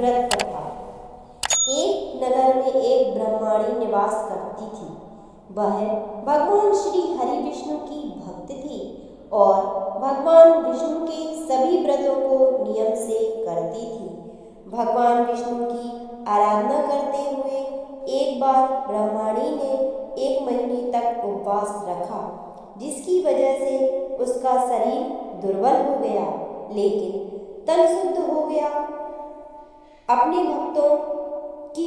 व्रत कथा। एक नगर में एक ब्रह्माणी निवास करती थी। वह भगवान श्री हरि विष्णु की भक्त थी और भगवान विष्णु के सभी व्रतों को नियम से करती थी। भगवान विष्णु की आराधना करते हुए एक बार ब्रह्माणी ने 1 महीने तक उपवास रखा, जिसकी वजह से उसका शरीर दुर्बल हो गया, लेकिन तन शुद्ध हो गया। अपने भक्तों की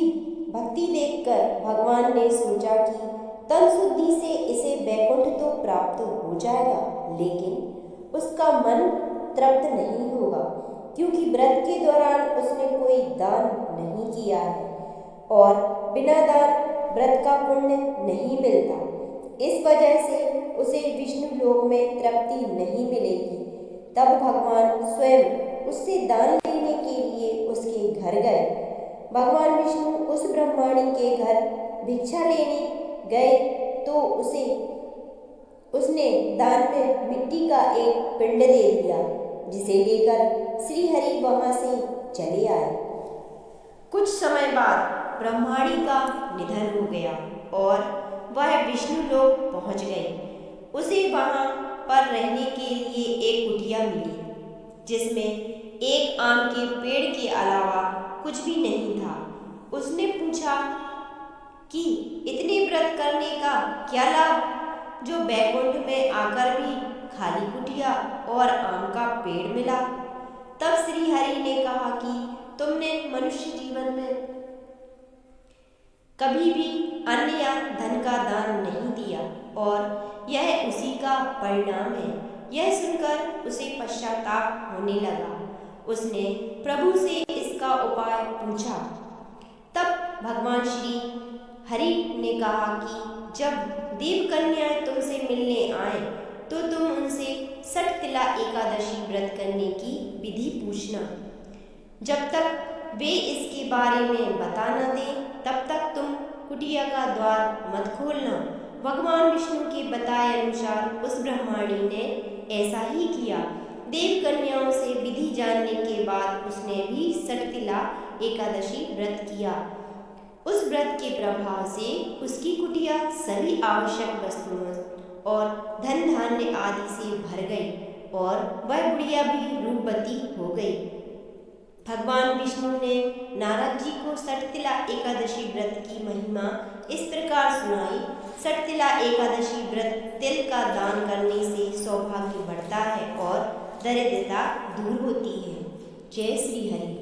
भक्ति देखकर भगवान ने सोचा कि तन शुद्धि से इसे वैकुंठ तो प्राप्त हो जाएगा, लेकिन उसका मन तृप्त नहीं होगा, क्योंकि व्रत के दौरान उसने कोई दान नहीं किया है और बिना दान व्रत का पुण्य नहीं मिलता। इस वजह से उसे विष्णु लोक में तृप्ति नहीं मिलेगी। तब भगवान स्वयं उससे दान लेने के लिए उसके घर गए। भगवान विष्णु उस ब्रह्माणी के घर भिक्षा लेने गए तो उसने दान में मिट्टी का एक पिंड दे दिया, जिसे लेकर श्री हरि वहां से चले आए। कुछ समय बाद ब्रह्माणी का निधन हो गया और वह विष्णु लोक पहुंच गई। उसे वहां पर रहने के लिए एक कुटिया मिली, जिसमें एक आम के पेड़ के अलावा कुछ भी नहीं था। उसने पूछा कि इतने व्रत करने का क्या लाभ, जो बैकुंठ में आकर भी खाली कुटिया और आम का पेड़ मिला। तब श्री हरि ने कहा कि तुमने मनुष्य जीवन में कभी भी अन्न या धन का दान नहीं दिया और यह उसी का परिणाम है। यह सुनकर उसे पश्चाताप होने लगा। उसने प्रभु से इसका उपाय पूछा। तब भगवान श्री हरि ने कहा कि जब देव कन्याएं तुमसे मिलने आए तो तुम उनसे सटतिला एकादशी व्रत करने की विधि पूछना। जब तक वे इसके बारे में बता न दें, तब तक तुम कुटिया का द्वार मत खोलना। भगवान विष्णु के बताए अनुसार उस ब्रह्माणी ने ऐसा ही किया। देव कन्याओं से विधि जानने के बाद उसने भी सटतिला एकादशी व्रत किया। उस व्रत के प्रभाव से उसकी कुटिया सभी आवश्यक वस्तुओं और धन धान्य आदि से भर गई और वह बुढ़िया भी रूपवती हो गई। भगवान विष्णु ने नारद जी को सटतिला एकादशी व्रत की महिमा इस प्रकार सुनाई। सटतिला एकादशी व्रत तिल का दान करने से सौभाग्य बढ़ता है और दरिद्रता दूर होती है। जय श्री हरि।